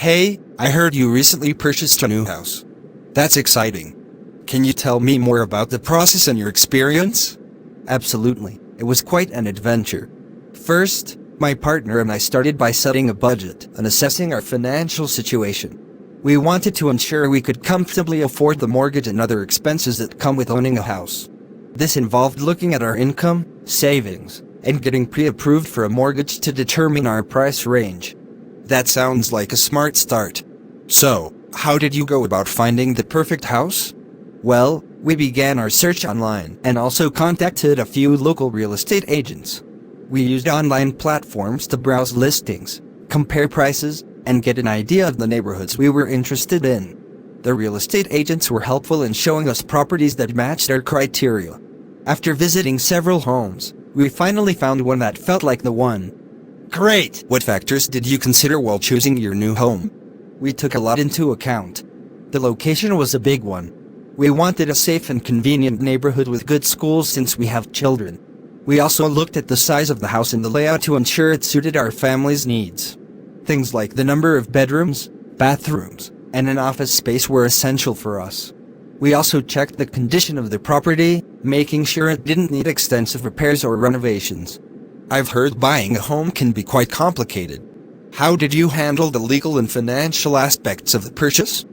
Hey, I heard you recently purchased a new house. That's exciting. Can you tell me more about the process and your experience? Absolutely. It was quite an adventure. First, my partner and I started by setting a budget and assessing our financial situation. We wanted to ensure we could comfortably afford the mortgage and other expenses that come with owning a house. This involved looking at our income, savings, and getting pre-approved for a mortgage to determine our price range. That sounds like a smart start. So, how did you go about finding the perfect house? Well, we began our search online and also contacted a few local real estate agents. We used online platforms to browse listings, compare prices, and get an idea of the neighborhoods we were interested in. The real estate agents were helpful in showing us properties that matched our criteria. After visiting several homes, we finally found one that felt like the one. Great! What factors did you consider while choosing your new home? We took a lot into account. The location was a big one. We wanted a safe and convenient neighborhood with good schools since we have children. We also looked at the size of the house and the layout to ensure it suited our family's needs. Things like the number of bedrooms, bathrooms, and an office space were essential for us. We also checked the condition of the property, making sure it didn't need extensive repairs or renovations. I've heard buying a home can be quite complicated. How did you handle the legal and financial aspects of the purchase?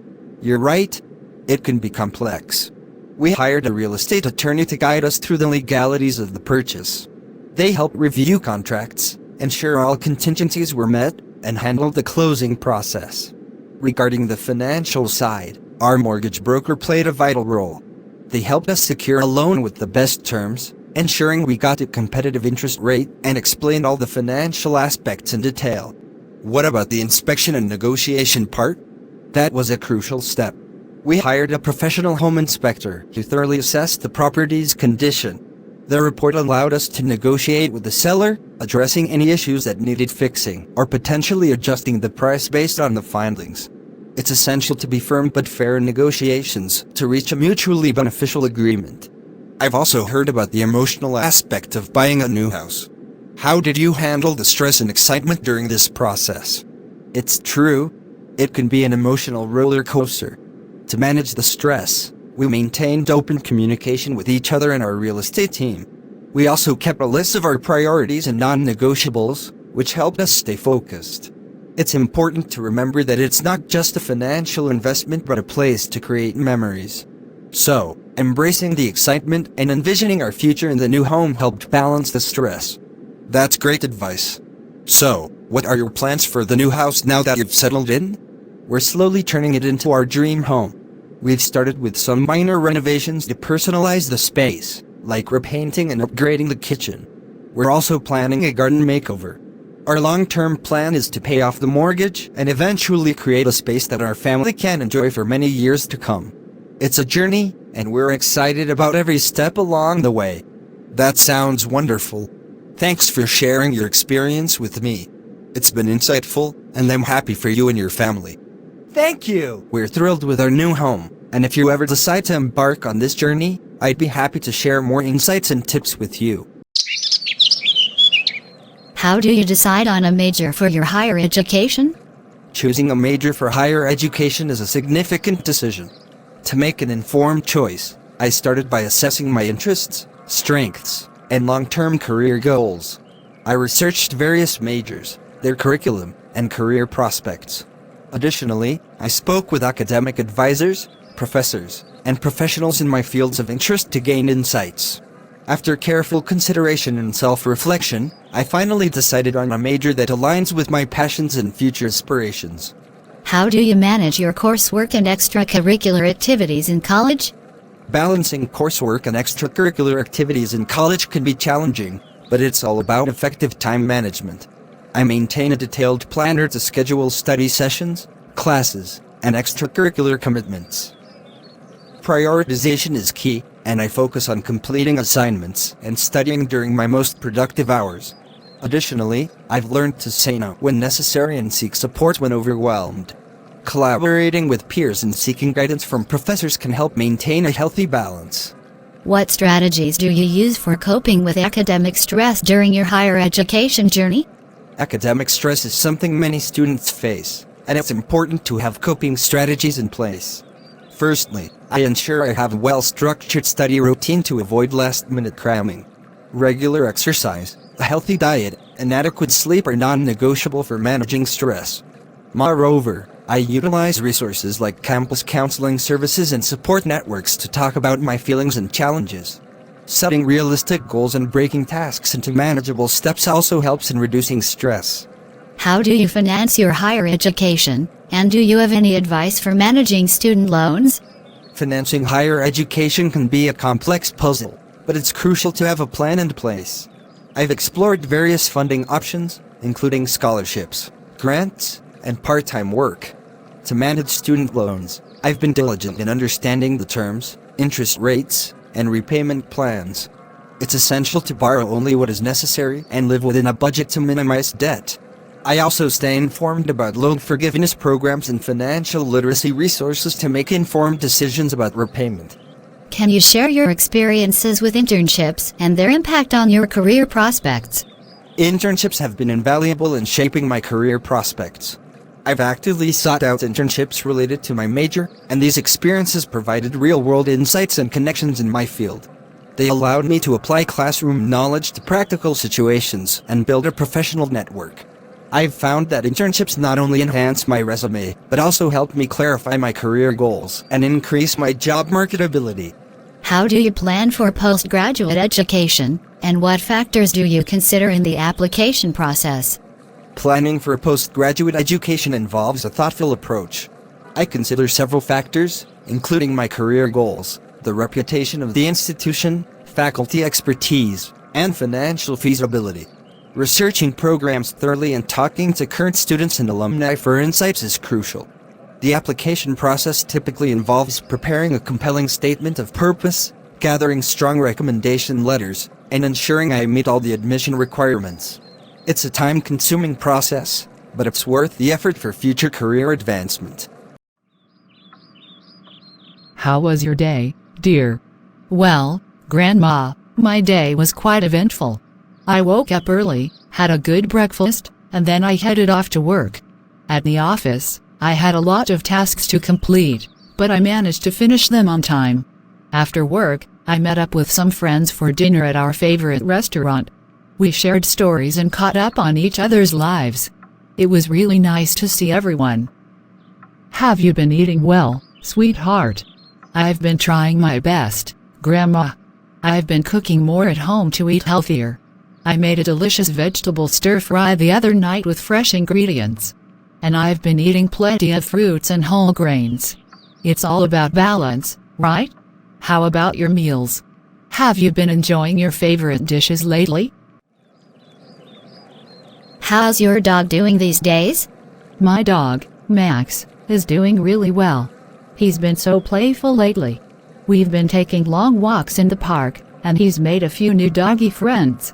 You're right. It can be complex. We hired a real estate attorney to guide us through the legalities of the purchase. They helped review contracts, ensure all contingencies were met, and handled the closing process. Regarding the financial side, our mortgage broker played a vital role. They helped us secure a loan with the best terms, ensuring we got a competitive interest rate, and explained all the financial aspects in detail. What about the inspection and negotiation part? That was a crucial step. We hired a professional home inspector to thoroughly assess the property's condition. The report allowed us to negotiate with the seller, addressing any issues that needed fixing, or potentially adjusting the price based on the findings. It's essential to be firm but fair in negotiations to reach a mutually beneficial agreement. I've also heard about the emotional aspect of buying a new house. How did you handle the stress and excitement during this process? It's true. It can be an emotional roller coaster. To manage the stress, we maintained open communication with each other and our real estate team. We also kept a list of our priorities and non-negotiables, which helped us stay focused. It's important to remember that it's not just a financial investment but a place to create memories. So, embracing the excitement and envisioning our future in the new home helped balance the stress. That's great advice. So, what are your plans for the new house now that you've settled in? We're slowly turning it into our dream home. We've started with some minor renovations to personalize the space, like repainting and upgrading the kitchen. We're also planning a garden makeover. Our long-term plan is to pay off the mortgage and eventually create a space that our family can enjoy for many years to come. It's a journey, and we're excited about every step along the way. That sounds wonderful. Thanks for sharing your experience with me. It's been insightful, and I'm happy for you and your family. Thank you! We're thrilled with our new home, and if you ever decide to embark on this journey, I'd be happy to share more insights and tips with you. How do you decide on a major for your higher education? Choosing a major for higher education is a significant decision. To make an informed choice, I started by assessing my interests, strengths, and long-term career goals. I researched various majors, their curriculum, and career prospects. Additionally, I spoke with academic advisors, professors, and professionals in my fields of interest to gain insights. After careful consideration and self-reflection, I finally decided on a major that aligns with my passions and future aspirations. How do you manage your coursework and extracurricular activities in college? Balancing coursework and extracurricular activities in college can be challenging, but it's all about effective time management. I maintain a detailed planner to schedule study sessions, classes, and extracurricular commitments. Prioritization is key, and I focus on completing assignments and studying during my most productive hours. Additionally, I've learned to say no when necessary and seek support when overwhelmed. Collaborating with peers and seeking guidance from professors can help maintain a healthy balance. What strategies do you use for coping with academic stress during your higher education journey? Academic stress is something many students face, and it's important to have coping strategies in place. Firstly, I ensure I have a well-structured study routine to avoid last-minute cramming. Regular exercise, a healthy diet, and adequate sleep are non-negotiable for managing stress. Moreover, I utilize resources like campus counseling services and support networks to talk about my feelings and challenges. Setting realistic goals and breaking tasks into manageable steps also helps in reducing stress. How do you finance your higher education, and do you have any advice for managing student loans? Financing higher education can be a complex puzzle, but it's crucial to have a plan in place. I've explored various funding options, including scholarships, grants, and part-time work. To manage student loans, I've been diligent in understanding the terms, interest rates, and repayment plans. It's essential to borrow only what is necessary and live within a budget to minimize debt. I also stay informed about loan forgiveness programs and financial literacy resources to make informed decisions about repayment. Can you share your experiences with internships and their impact on your career prospects? Internships have been invaluable in shaping my career prospects. I've actively sought out internships related to my major, and these experiences provided real-world insights and connections in my field. They allowed me to apply classroom knowledge to practical situations and build a professional network. I've found that internships not only enhance my resume, but also help me clarify my career goals and increase my job marketability. How do you plan for postgraduate education, and what factors do you consider in the application process? Planning for postgraduate education involves a thoughtful approach. I consider several factors, including my career goals, the reputation of the institution, faculty expertise, and financial feasibility. Researching programs thoroughly and talking to current students and alumni for insights is crucial. The application process typically involves preparing a compelling statement of purpose, gathering strong recommendation letters, and ensuring I meet all the admission requirements. It's a time-consuming process, but it's worth the effort for future career advancement. How was your day, dear? Well, Grandma, my day was quite eventful. I woke up early, had a good breakfast, and then I headed off to work. At the office, I had a lot of tasks to complete, but I managed to finish them on time. After work, I met up with some friends for dinner at our favorite restaurant. We shared stories and caught up on each other's lives. It was really nice to see everyone. Have you been eating well, sweetheart? I've been trying my best, Grandma. I've been cooking more at home to eat healthier. I made a delicious vegetable stir-fry the other night with fresh ingredients. And I've been eating plenty of fruits and whole grains. It's all about balance, right? How about your meals? Have you been enjoying your favorite dishes lately? How's your dog doing these days? My dog, Max, is doing really well. He's been so playful lately. We've been taking long walks in the park, and he's made a few new doggy friends.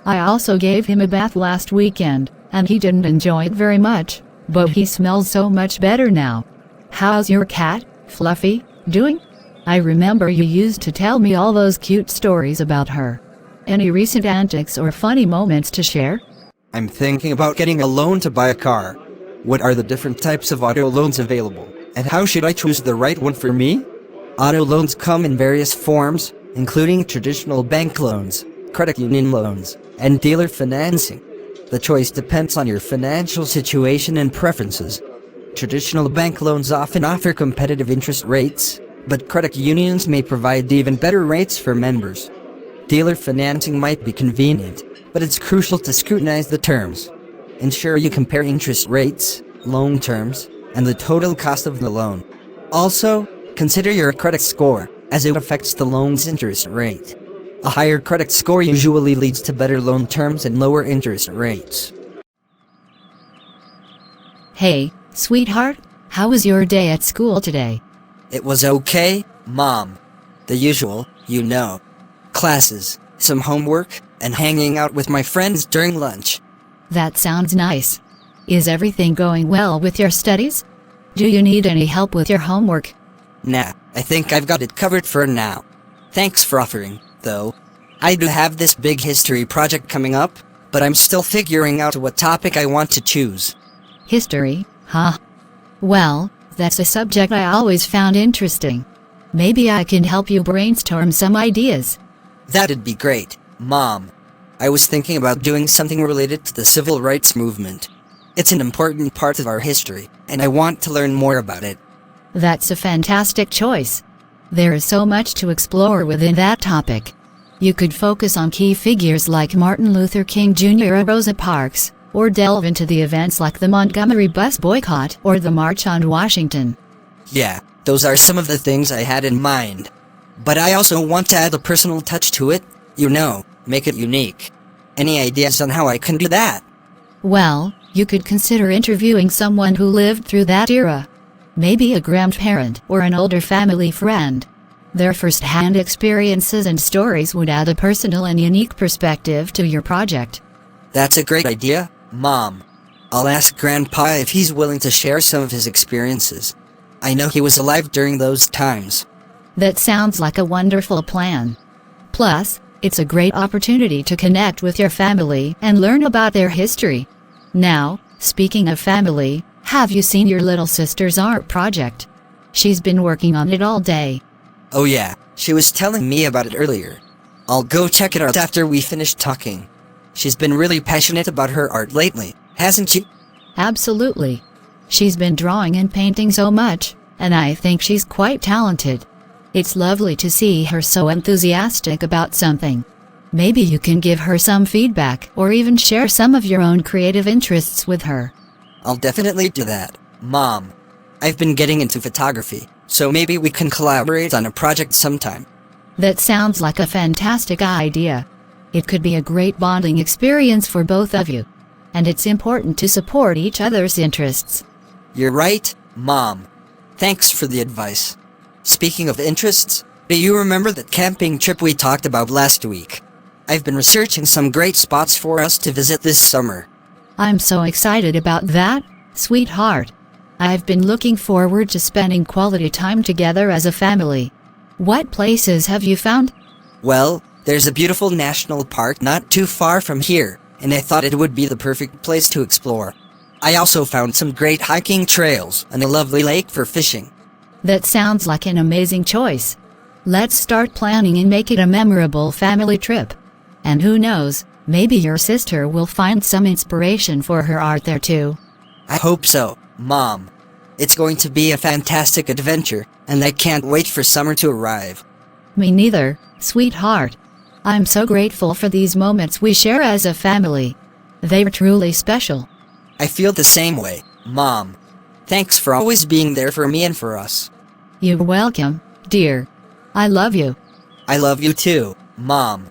I also gave him a bath last weekend, and he didn't enjoy it very much, but he smells so much better now. How's your cat, Fluffy, doing? I remember you used to tell me all those cute stories about her. Any recent antics or funny moments to share? I'm thinking about getting a loan to buy a car. What are the different types of auto loans available, and how should I choose the right one for me? Auto loans come in various forms, including traditional bank loans, credit union loans, and dealer financing. The choice depends on your financial situation and preferences. Traditional bank loans often offer competitive interest rates, but credit unions may provide even better rates for members. Dealer financing might be convenient, but it's crucial to scrutinize the terms. Ensure you compare interest rates, loan terms, and the total cost of the loan. Also, consider your credit score, as it affects the loan's interest rate. A higher credit score usually leads to better loan terms and lower interest rates. Hey, sweetheart, how was your day at school today? It was okay, Mom. The usual, you know. Classes, some homework, and hanging out with my friends during lunch. That sounds nice. Is everything going well with your studies? Do you need any help with your homework? Nah, I think I've got it covered for now. Thanks for offering, though. I do have this big history project coming up, but I'm still figuring out what topic I want to choose. History, huh? Well, that's a subject I always found interesting. Maybe I can help you brainstorm some ideas. That'd be great, Mom. I was thinking about doing something related to the civil rights movement. It's an important part of our history, and I want to learn more about it. That's a fantastic choice. There is so much to explore within that topic. You could focus on key figures like Martin Luther King Jr. or Rosa Parks, or delve into the events like the Montgomery bus boycott or the March on Washington. Yeah, those are some of the things I had in mind. But I also want to add a personal touch to it, make it unique. Any ideas on how I can do that? Well, you could consider interviewing someone who lived through that era. Maybe a grandparent or an older family friend. Their first-hand experiences and stories would add a personal and unique perspective to your project. That's a great idea, Mom. I'll ask Grandpa if he's willing to share some of his experiences. I know he was alive during those times. That sounds like a wonderful plan. Plus, it's a great opportunity to connect with your family and learn about their history. Now, speaking of family, have you seen your little sister's art project? She's been working on it all day. Oh yeah, she was telling me about it earlier. I'll go check it out after we finish talking. She's been really passionate about her art lately, hasn't she? Absolutely. She's been drawing and painting so much, and I think she's quite talented. It's lovely to see her so enthusiastic about something. Maybe you can give her some feedback or even share some of your own creative interests with her. I'll definitely do that, Mom. I've been getting into photography, so maybe we can collaborate on a project sometime. That sounds like a fantastic idea. It could be a great bonding experience for both of you. And it's important to support each other's interests. You're right, Mom. Thanks for the advice. Speaking of interests, do you remember that camping trip we talked about last week? I've been researching some great spots for us to visit this summer. I'm so excited about that, sweetheart. I've been looking forward to spending quality time together as a family. What places have you found? Well, there's a beautiful national park not too far from here, and I thought it would be the perfect place to explore. I also found some great hiking trails and a lovely lake for fishing. That sounds like an amazing choice. Let's start planning and make it a memorable family trip. And who knows, maybe your sister will find some inspiration for her art there too. I hope so, Mom. It's going to be a fantastic adventure, and I can't wait for summer to arrive. Me neither, sweetheart. I'm so grateful for these moments we share as a family. They're truly special. I feel the same way, Mom. Thanks for always being there for me and for us. You're welcome, dear. I love you. I love you too, Mom.